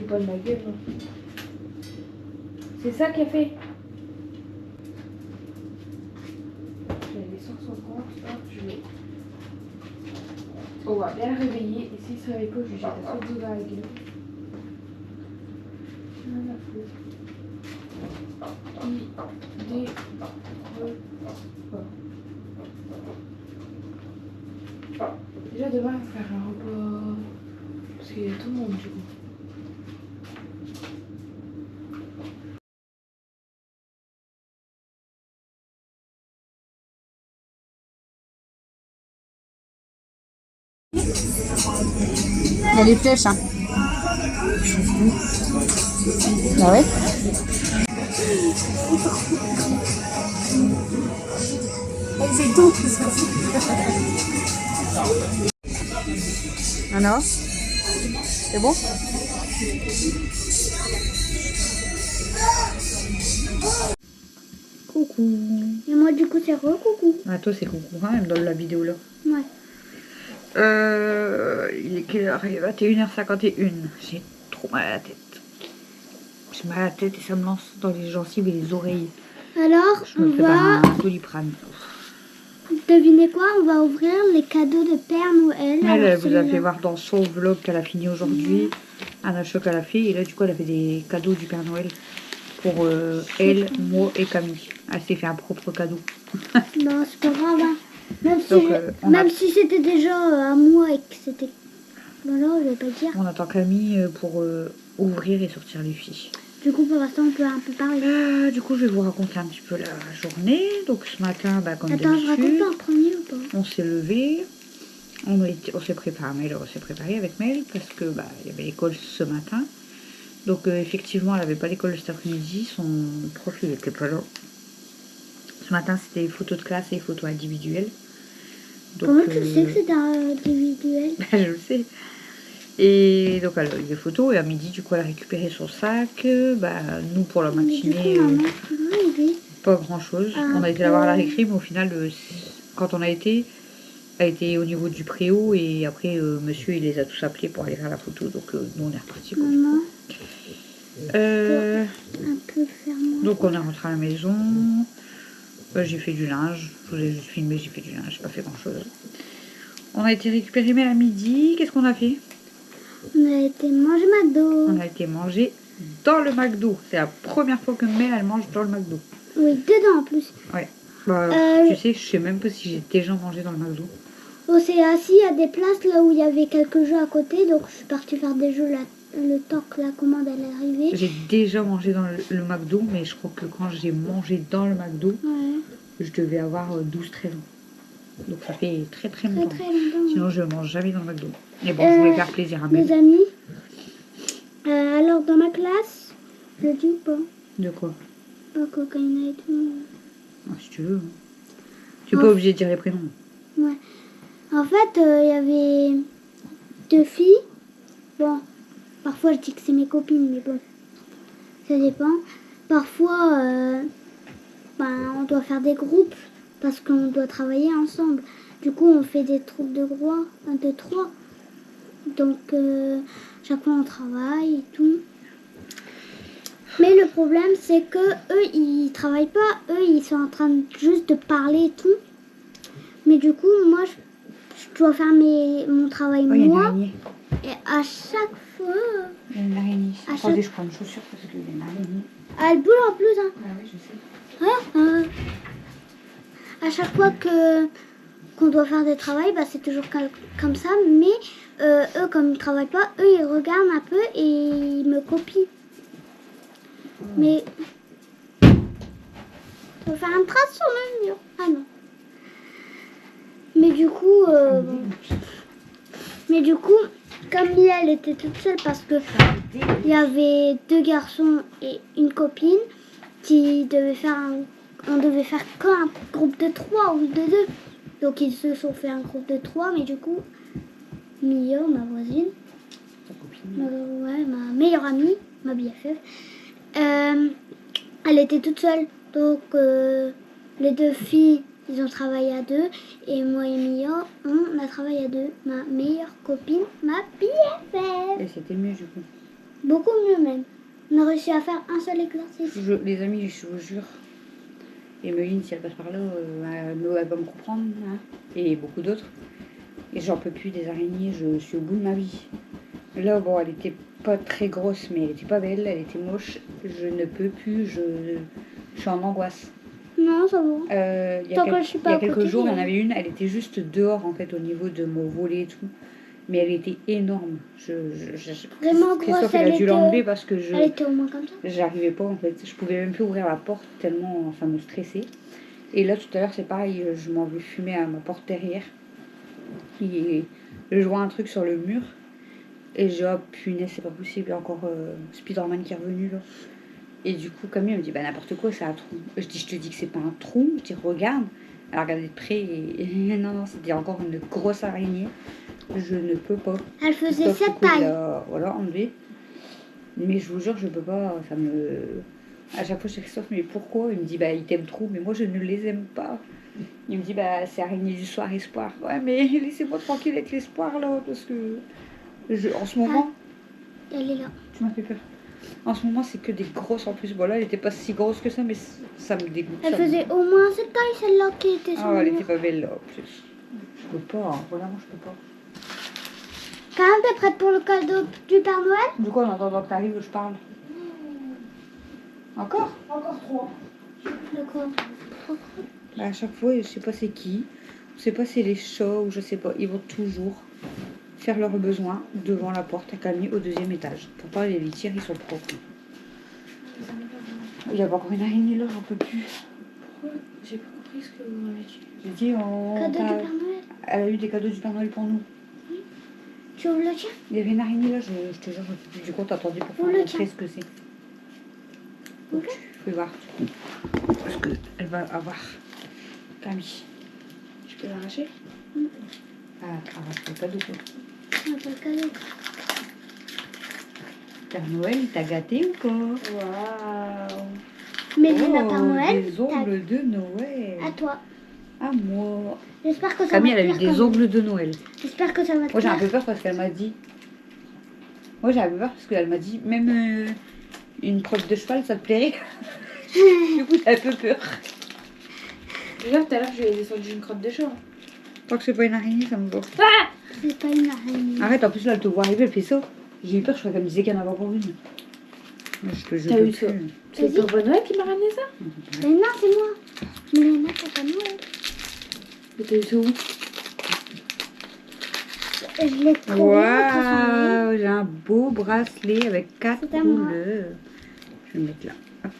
pas de ma gueule. Hein. C'est ça qui a fait. J'avais 150, hop, je vais. On va bien le réveiller. Et s'il se réveille pas, je lui jette la sauce dans la gueule. Déjà demain, on va faire un repas. Parce qu'il y a tout le monde du coup. Il y a les flèches, hein. Ah ouais. C'est tout. Alors, c'est bon? Coucou. Et moi du coup c'est re-coucou. Ah toi c'est coucou, hein, même dans la vidéo là. Ouais. Il est quelle heure? Il est 21h51. J'ai trop mal à la tête. J'ai mal à la tête et ça me lance dans les gencives et les oreilles. Alors Je me prépare un Doliprane. Devinez quoi? On va ouvrir les cadeaux de Père Noël. Elle vous a fait voir dans son vlog qu'elle a fini aujourd'hui. Un achat qu'elle a fait. Et là du coup elle a fait des cadeaux du Père Noël. Pour elle, moi et Camille. Elle s'est fait un propre cadeau. Non, c'est pas grave. Hein. Même si, Donc, si c'était déjà à moi et que c'était... Voilà, je vais pas dire. On attend Camille pour ouvrir et sortir les filles. Du coup, pour l'instant, on peut un peu parler. Du coup, je vais vous raconter un petit peu la journée. Donc, ce matin, comme attends, je raconte pas en premier ou pas? On s'est levé. On s'est préparé, on s'est préparé avec Mel parce que il y avait l'école ce matin. Donc, effectivement, elle n'avait pas l'école cet après-midi. Son prof, il était pas là. Ce matin, c'était photos de classe et photos individuelles. Donc, comment tu sais que c'était individuel? Je le sais. Et donc, elle a eu des photos. Et à midi, du coup, elle a récupéré son sac. Nous, pour la matinée, pas grand-chose. On a été la voir à la récré, mais au final, quand on a été, elle était au niveau du préau. Et après, monsieur, il les a tous appelés pour aller faire la photo. Donc, nous, on est repartis. Donc, on est rentré à la maison. J'ai fait du linge. Je vous ai juste filmé, j'ai fait du linge. J'ai pas fait grand-chose. On a été récupérer Mel à midi. Qu'est-ce qu'on a fait? On a été manger McDo. On a été manger dans le McDo. C'est la première fois que Mel, elle mange dans le McDo. Oui, dedans en plus. Ouais. Tu sais, je sais même pas si j'ai déjà mangé dans le McDo. On s'est assis à des places là où il y avait quelques jeux à côté. Donc je suis partie faire des jeux là, le temps que la commande elle est arrivée. J'ai déjà mangé dans le McDo, mais je crois que quand j'ai mangé dans le McDo, je devais avoir 12-13 ans. Donc ça fait très longtemps. Très longtemps. Sinon je mange jamais dans le McDo. Mais bon, je voulais faire plaisir à Mel. Mes amis, alors dans ma classe, je dis ou pas? De quoi? Cocaïna et tout. Ah, si tu veux. Hein. Tu n'es pas obligé de dire les prénoms. Ouais. En fait, il y avait 2 filles. Bon, parfois je dis que c'est mes copines, mais bon, ça dépend. Parfois, on doit faire des groupes parce qu'on doit travailler ensemble. Du coup, on fait des troupes de 3, 1, 2, 3. Donc, chaque fois on travaille et tout. Mais le problème, c'est que eux, ils travaillent pas. Eux, ils sont en train juste de parler et tout. Mais du coup, moi, je dois faire mon travail moi. Il y a une araignée. Et à chaque fois... Il y a une araignée. Attendez, je prends une chaussure parce qu'il y a une araignée. Elle boule en plus, hein. Ah oui, je sais. À chaque fois qu'on doit faire des travails, c'est toujours comme ça. Mais eux, comme ils travaillent pas, eux, ils regardent un peu et ils me copient. Mais on va faire une trace sur le mur. Ah non. Mais du coup, comme Mia, elle était toute seule parce que il y avait 2 garçons et une copine qui devaient faire on devait faire qu'un groupe de 3 ou de 2. Donc ils se sont fait un groupe de 3, mais du coup, Mia, ma voisine, ma meilleure amie, ma BFF, elle était toute seule. Donc les 2 filles, ils ont travaillé à 2. Et moi et Mia, on a travaillé à 2. Ma meilleure copine, ma BFF. Et c'était mieux du coup. Beaucoup mieux même. On a réussi à faire un seul exercice. Les amis, je vous jure. Et Meline, si elle passe par là, elle va me comprendre. Hein, et beaucoup d'autres. Et j'en peux plus des araignées, je suis au bout de ma vie. Là, bon, elle était pas très grosse, mais elle était pas belle, elle était moche. Je ne peux plus, je suis en angoisse. Non, ça va. Il y Tant a, que je suis pas à quelques côté, jours, il y en hein. avait une, elle était juste dehors en fait au niveau de mon volet et tout. Mais elle était énorme. Vraiment Christophe, grosse, il a elle dû était- l'enlever parce que Elle était au moins comme ça. j'arrivais pas en fait. Je pouvais même plus ouvrir la porte tellement ça me stressait. Et là tout à l'heure c'est pareil, je m'en vais fumer à ma porte derrière. Et je vois un truc sur le mur. Et je dis, oh punaise, c'est pas possible, il y a encore Spider-Man qui est revenu là. Et du coup, Camille elle me dit, bah n'importe quoi, c'est un trou. Je dis, je te dis que c'est pas un trou, je dis, regarde. Elle a regardé de près et non, c'était encore une grosse araignée. Je ne peux pas. Elle faisait Christophe, cette du coup, il taille. a, voilà, enlevé. Mais je vous jure, je peux pas, ça me... À chaque fois, je dis, Christophe, mais pourquoi? Il me dit, bah il t'aime trop, mais moi je ne les aime pas. Il me dit, bah c'est araignée du soir, espoir. Ouais, mais laissez-moi tranquille avec l'espoir là, parce que... en ce moment... Elle est là. Tu m'as fait peur. En ce moment, c'est que des grosses en plus. Bon, là, elle était pas si grosse que ça, mais ça me dégoûte. Elle ça me- faisait au moins cette taille, celle-là qui était sur Ah, le elle mur. était pas belle là, en plus. Je peux pas, hein. Vraiment, je peux pas. Quand même, t'es prête pour le cadeau du Père Noël? Du coup, en attendant que t'arrives, je parle. Encore? Encore 3. De quoi? Bah, à chaque fois, je sais pas c'est qui. Je sais pas c'est les chats ou je sais pas. Ils vont toujours faire leurs besoins devant la porte à Camille au 2e étage. Pourtant, les litières, ils sont propres. Il y a encore une araignée là, j'en peux plus. Pourquoi? J'ai pas compris ce que vous m'avez dit. J'ai dit, Cadeau du Père Noël? elle a eu des cadeaux du Père Noël pour nous. Tu ouvres le tien? Il y avait une araignée là, je te jure, je peux plus du compte, attendez pour On faire le montrer ce que c'est. Ok. Faut voir. Parce qu'elle va avoir Camille. Je peux l'arracher? Ah, arrache le cadeau quoi. On a pas le cadeau. Père Noël, il t'a gâté ou pas? Waouh. Mais le Père Noël, Des ongles de Noël. à toi. À moi. J'espère que ça Camille, va elle te a eu plaire. des quand même. ongles de Noël. J'espère que ça va te Moi j'ai un plaire. peu peur parce qu'elle m'a dit. Moi j'ai un peu peur parce qu'elle m'a dit même une crotte de cheval ça te plairait. Du coup j'ai un peu peur. Déjà, tout à l'heure, je lui ai descendu une crotte de chat. Tant que c'est pas une araignée, ça me va. C'est pas une araignée. Arrête, en plus là elle te voit arriver, elle fait ça. J'ai eu peur, je crois qu'elle me disait qu'il y en avait encore une. Moi, je T'as peux eu plus. ça? C'est le Père Noël qui m'a ramené ça? Mais non, c'est moi. Mais non, c'est pas Noël. Mais t'as eu ça où? Je l'ai trouvé. Waouh, j'ai un beau bracelet avec 4 C'est à moi. couleurs. Je vais le mettre là. Hop.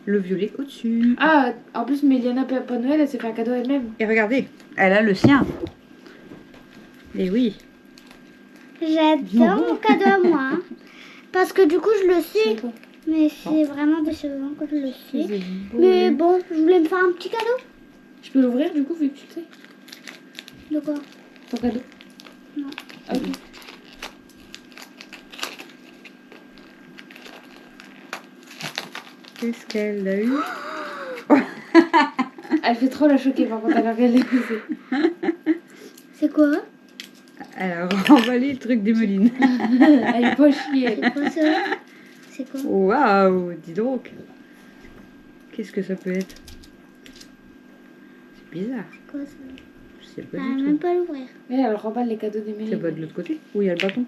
Le violet au-dessus. Ah, en plus, Méliana Papa Noël, elle s'est fait un cadeau elle-même. Et regardez, elle a le sien. Et oui. J'adore mon cadeau à moi. Hein. Parce que du coup, je le sais. C'est quoi? Mais c'est vraiment décevant que je le sais. C'est beau. Mais bon, je voulais me faire un petit cadeau. Je peux l'ouvrir du coup, vu que tu le sais? De quoi? Ton cadeau? Non. Ok. Qu'est-ce qu'elle a eu? Elle fait trop la choquée par contre, alors qu'elle l'a poussé. C'est quoi? Elle a remballé le truc d'Emeline. Elle est pas chiée, elle. C'est quoi ça? C'est quoi? Waouh, dis donc. Qu'est-ce que ça peut être? C'est bizarre. C'est quoi ça? Je sais pas Ah, du même tout. pas l'ouvrir. Elle remballe les cadeaux des C'est mairies. pas de l'autre côté? Où il y a le bâton?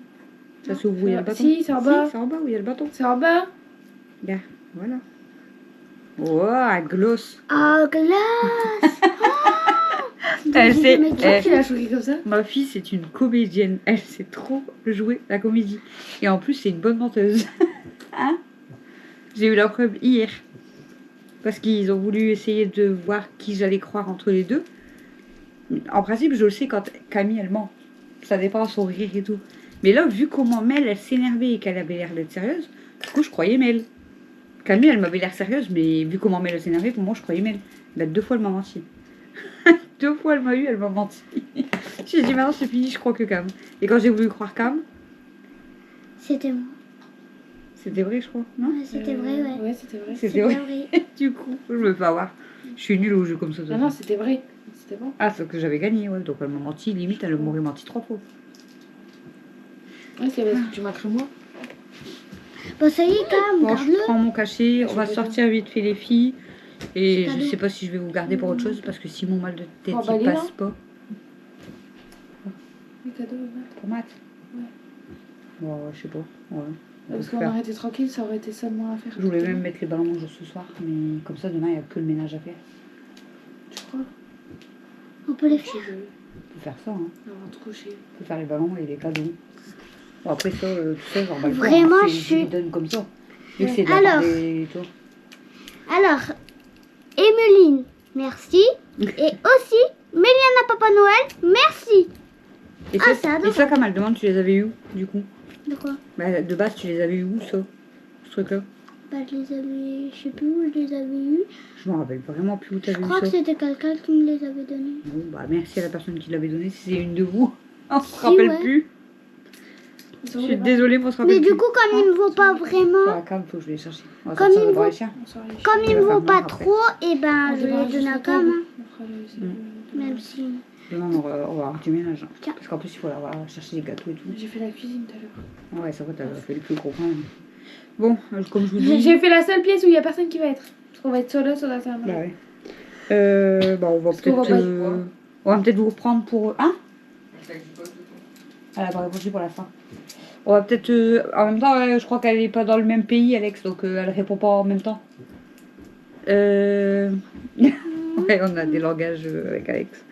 Ça s'ouvre où il y a le bâton? Si, c'est en bas. Si, c'est en bas où il y a le bâton. C'est en bas. Là, voilà. Waouh, gloss. Oh, glace! Elle sait. Mais Pourquoi tu l'as choquée comme ça? Ma fille, c'est une comédienne. Elle sait trop jouer la comédie. Et en plus, c'est une bonne menteuse. Hein? J'ai eu la preuve hier. Parce qu'ils ont voulu essayer de voir qui j'allais croire entre les deux. En principe, je le sais quand Camille, elle ment. Ça dépend de son rire et tout. Mais là, vu comment Mel, elle s'énervait et qu'elle avait l'air d'être sérieuse, du coup, je croyais Mel. Camille, elle m'avait l'air sérieuse, mais vu comment Mel, elle s'énervait, pour moi, je croyais Mel. Bah, 2 fois, elle m'a menti. 2 fois, elle m'a eu, elle m'a menti. J'ai dit, maintenant, c'est fini, je crois que Cam. Et quand j'ai voulu croire Cam, C'était moi. c'était vrai, je crois, non? Ouais, c'était vrai, ouais. Ouais, c'était vrai. C'était vrai. Du coup, je me fais avoir. Je suis nulle au jeu comme ça. de toute Non, non, façon. c'était vrai. C'était bon. Ah, c'est que j'avais gagné, ouais. Donc elle m'a menti, limite, elle m'aurait menti 3 fois. Ouais, c'est parce que tu m'as cru moi. Bon, ça y est, quand même, Bon, je garde-le. prends mon cachet, on va Je vais sortir vite fait les filles. Et C'est je cadeau. sais pas si je vais vous garder pour autre chose parce que si mon mal de tête Pour il emballer, passe non pas. Les cadeaux, ouais. Pour Matt Ouais. Bon, je sais pas. Ouais. Parce Je qu'on vais faire. aurait été tranquille, ça aurait été seulement à faire. Je voulais même mettre les ballons en jeu ce soir, mais comme ça demain il n'y a que le ménage à faire. Tu crois? On peut les faire. Je veux On peut faire ça, hein. avoir tout couché. On peut faire les ballons et les cadeaux. Bon, après ça, tout ça, j'en bats le corps, Vraiment, hein. je suis- lui donne comme ça. Vu que Ouais. c'est de la Alors. part des... tu vois. Alors, Emeline, merci. Et aussi, Méliana Papa Noël, merci. Et Ah, ça, c'est adorable. et ça, comme elle demande, tu les avais eu où, du coup? De quoi? Bah, de base, tu les avais eu où, ça? Ce truc-là? Bah, je les avais, je sais plus où je les avais eus. Je me rappelle vraiment plus où t'avais Je eu crois que ça. c'était quelqu'un qui me les avait donnés. Bon, bah, merci à la personne qui l'avait donné, si c'est une de vous. On se Si, rappelle ouais. plus. Je suis désolée, mais on se rappelle Mais plus. du coup, comme il me vaut pas Sur vraiment, la cam, faut que je les cherche. On va Comme sortir il de vaut- voir les chiens. comme il On me va vaut faire pas après. trop, et ben, je les donne à Cam, hein. Même si. Demain, on va avoir du ménage. Hein. Tiens. Parce qu'en plus, il faut aller chercher des gâteaux et tout. J'ai fait la cuisine tout à l'heure. Ouais, ça va, t'as fait le plus gros quand même. Bon, comme je vous dis. J'ai fait la seule pièce où il n'y a personne qui va être. Parce qu'on va être seul sur la salle. Bah ouais. Bah, on va Parce qu'on va peut-être. pas On va peut-être vous reprendre pour. Hein? Elle a pas répondu pour la fin. On va peut-être. En même temps, je crois qu'elle est pas dans le même pays, Alex, donc elle répond pas en même temps. Ouais, on a des langages avec Alex.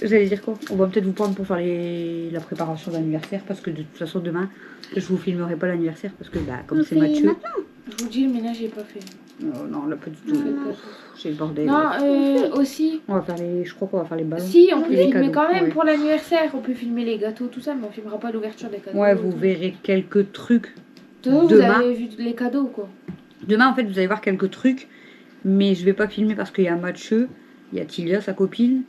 J'allais dire quoi? On va peut-être vous prendre pour faire la préparation d'anniversaire parce que de toute façon demain je vous filmerai pas l'anniversaire parce que bah comme On c'est fait Mathieu. maintenant. Je vous dis, le ménage n'est pas fait. Non, là pas du tout. Non. J'ai le bordel. Non, aussi. On va faire je crois qu'on va faire les ballons. Si, on peut Et les filmer cadeaux, quand même ouais. pour l'anniversaire. On peut filmer les gâteaux, tout ça, mais on filmera pas l'ouverture des cadeaux. Ouais, vous verrez quelques trucs. Vous demain. avez vu les cadeaux, quoi. Demain en fait vous allez voir quelques trucs, mais je vais pas filmer parce qu'il y a Mathieu, il y a Tilia, sa copine.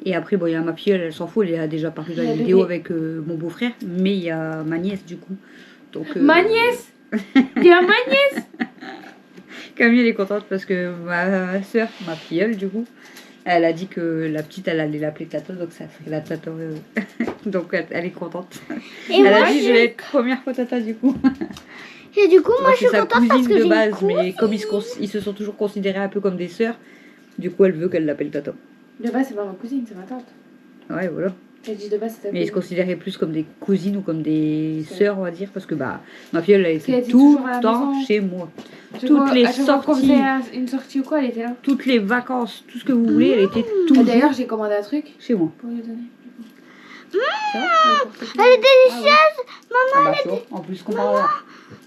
Et après, bon, il y a ma fille, elle s'en fout, elle a déjà paru dans Il y la a vidéo bébé. avec mon beau-frère, mais il y a ma nièce du coup. Donc, Ma nièce. Il y a ma nièce. Camille elle est contente parce que ma soeur, ma filleule du coup, elle a dit que la petite elle allait l'appeler Tata, donc ça serait la Tata. Donc elle est contente. Et Elle a moi, dit je vais être première fois Tata du coup. et du coup, moi, je C'est suis sa contente parce cousine que de j'ai base, une mais comme ils se sont toujours considérés un peu comme des sœurs, du coup elle veut qu'elle l'appelle Tata. De base, c'est pas ma cousine, c'est ma tante. Ouais, voilà. J'ai dit de base, c'est ta Mais ils se cousine. considéraient plus comme des cousines ou comme des C'est- sœurs, on va dire, parce que bah ma filleule elle qu'elle était était tout toujours à la le temps maison. chez moi. À chaque toutes fois- les à chaque fois qu'on sorties. faisait une sortie ou quoi, elle était là. Toutes les vacances, tout ce que vous voulez, elle était Ah, toujours D'ailleurs, j'ai commandé un truc chez moi. pour lui donner. Ça va Elle est délicieuse. Ah bah, tu vois, en plus comparé à...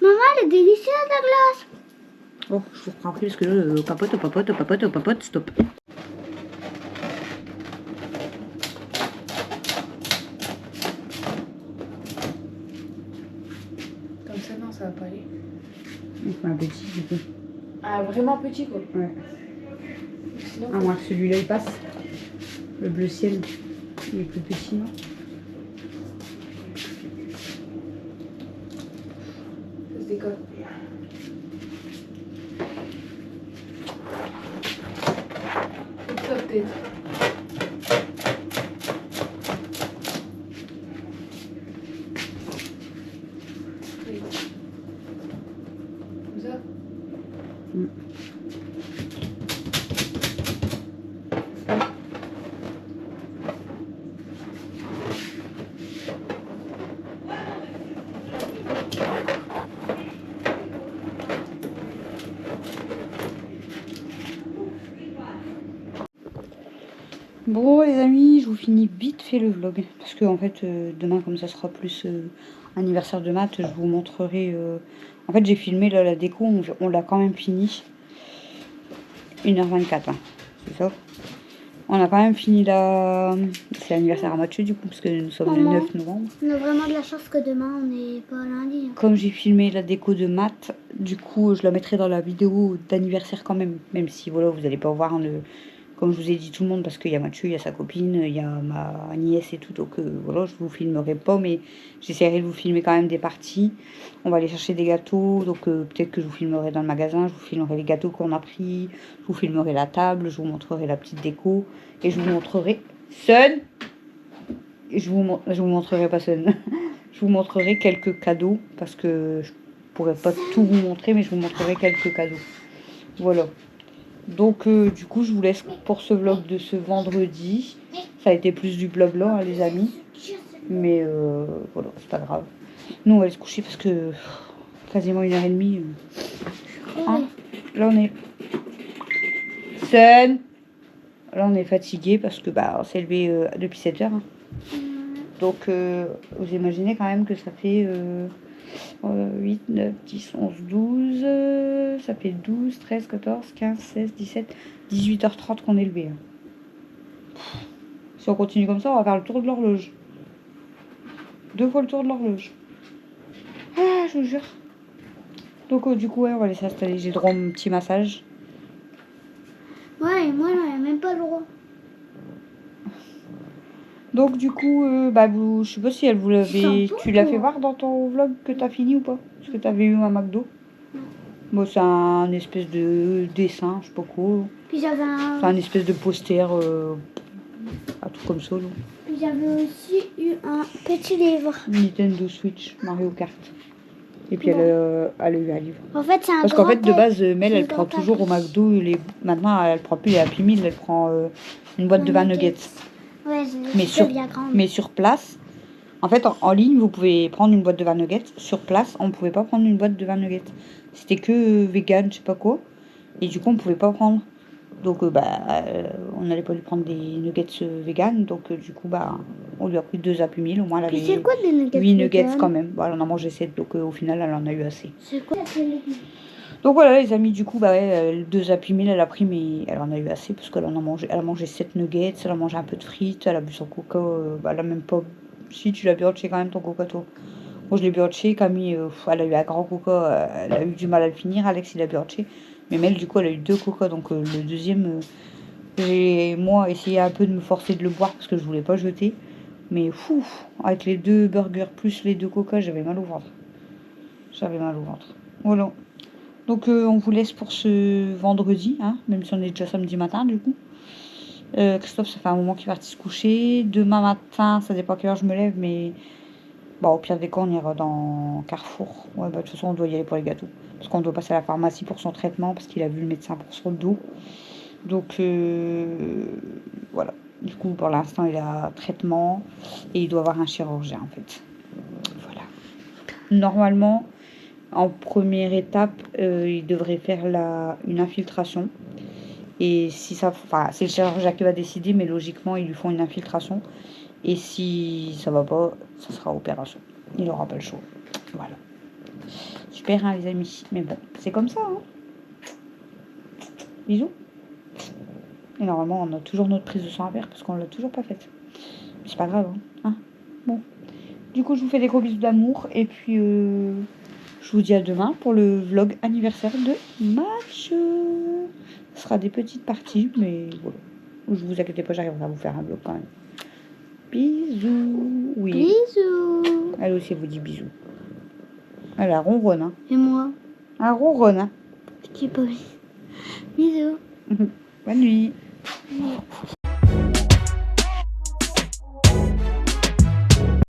Maman, elle est délicieuse, la glace. Bon, je vous reprends après parce que là, papote, stop. Comme ça, non, ça va pas aller. C'est un petit du coup. Ah, vraiment petit, quoi. Ouais. Sinon, À moins que celui-là il passe. Le bleu ciel, il est plus petit, non? ça se décolle. Ça, peut-être. Oui. Comme ça. Bon les amis, je vous finis vite fait le vlog. Parce que en fait, demain comme ça sera plus anniversaire de Matt, je vous montrerai... En fait j'ai filmé là, la déco, on l'a quand même fini. 1h24, hein, c'est ça. On a quand même fini la... C'est l'anniversaire à Mathieu du coup, parce que nous sommes le Maman. 9 novembre. On a vraiment de la chance que demain, on n'est pas lundi. hein. Comme j'ai filmé la déco de Matt, du coup je la mettrai dans la vidéo d'anniversaire quand même. Même si voilà, vous n'allez pas voir comme je vous ai dit tout le monde, parce qu'il y a Mathieu, il y a sa copine, il y a ma nièce et tout. Donc voilà, je vous filmerai pas, mais j'essaierai de vous filmer quand même des parties. On va aller chercher des gâteaux, donc peut-être que je vous filmerai dans le magasin, je vous filmerai les gâteaux qu'on a pris, je vous filmerai la table, je vous montrerai la petite déco, et je vous montrerai Sun. Je vous montrerai pas Sun. Je vous montrerai quelques cadeaux, parce que pourrais pas tout vous montrer, mais je vous montrerai quelques cadeaux. Voilà. Donc du coup, je vous laisse pour ce vlog de ce vendredi. Ça a été plus du blabla, hein, les amis. Mais voilà, c'est pas grave. Nous, on va aller se coucher parce que quasiment 1h30. Hein, là, on est... Sun. Là, on est fatigué parce que bah, on s'est levé depuis 7h. Hein. Donc, vous imaginez quand même que ça fait 8, 9, 10, 11, 12. Ça fait 12, 13, 14, 15, 16, 17, 18h30 qu'on est levé. Hein. Si on continue comme ça, on va faire le tour de l'horloge. 2 fois le tour de l'horloge. Ah, je vous jure. Donc, du coup, ouais, on va laisser installer. J'ai droit à mon petit massage. Ouais, et moi, j'en ai même pas le droit. Donc du coup, bah, je sais pas si elle vous l'avait... Tu l'as fait voir dans ton vlog que t'as fini ou pas? Parce que t'avais eu un McDo. Bon, c'est un espèce de dessin, je sais pas quoi. Puis j'avais C'est un espèce de poster, un truc comme ça. Là. Puis j'avais aussi eu un petit livre. Nintendo Switch, Mario Kart. Et puis Bon. elle a eu un livre. En fait, c'est un Parce qu'en fait, de grand base, Mel, elle grand prend toujours au McDo. Maintenant, elle prend plus les Happy Meal, elle prend une boîte de 20 nuggets. Ouais, Mais sur place, en fait, en ligne, vous pouvez prendre une boîte de 20 nuggets. Sur place, on ne pouvait pas prendre une boîte de 20 nuggets. C'était que vegan, je sais pas quoi. Et du coup, on ne pouvait pas prendre. Donc, on n'allait pas lui prendre des nuggets vegan. Donc, du coup, on lui a pris 2 Happy Meal. Au moins, elle Puis avait c'est quoi des nuggets 8 nuggets vegan? quand même. Bon, elle en a mangé 7. Donc, au final, elle en a eu assez. C'est quoi? Donc voilà les amis, du coup, 2 Happy Meal elle a pris, mais elle en a eu assez parce qu'elle en a mangé. Elle a mangé 7 nuggets, elle a mangé un peu de frites, elle a bu son coca, elle a même pas... Si, tu l'as brioché quand même ton coca, toi. Moi je l'ai brioché, Camille, elle a eu un grand coca, elle a eu du mal à le finir, Alex il a brioché. Mais Mel, du coup, elle a eu 2 coca, donc le deuxième, j'ai, moi, essayé un peu de me forcer de le boire parce que je voulais pas jeter. Mais fou, avec les 2 burgers plus les 2 coca, j'avais mal au ventre. J'avais mal au ventre. Voilà. Donc on vous laisse pour ce vendredi, hein, même si on est déjà samedi matin du coup. Christophe, ça fait un moment qu'il est parti se coucher. Demain matin, ça dépend à quelle heure je me lève, mais au pire des cas, on ira dans Carrefour. Ouais, de toute façon, on doit y aller pour les gâteaux. Parce qu'on doit passer à la pharmacie pour son traitement, parce qu'il a vu le médecin pour son dos. Donc voilà. Du coup, pour l'instant, il a traitement et il doit avoir un chirurgien en fait. Voilà. Normalement, en première étape, il devrait faire une infiltration. Et si ça... Enfin, c'est le chirurgien qui va décider, mais logiquement, ils lui font une infiltration. Et si ça va pas, ça sera opération. Il n'aura pas le choix. Voilà. Super, hein, les amis. Mais bon, c'est comme ça, hein. Bisous. Et normalement, on a toujours notre prise de sang à faire parce qu'on l'a toujours pas faite. Mais c'est pas grave, hein. Bon. Du coup, je vous fais des gros bisous d'amour. Et puis... je vous dis à demain pour le vlog anniversaire de Match. Ce sera des petites parties, mais voilà. Je vous inquiétez pas, j'arriverai à vous faire un vlog quand même. Bisous. Oui. Bisous. Elle aussi, elle vous dit bisous. Elle a ronronne, hein. Et moi? Elle ronronne, hein. Je dis pas bisous. Bonne nuit.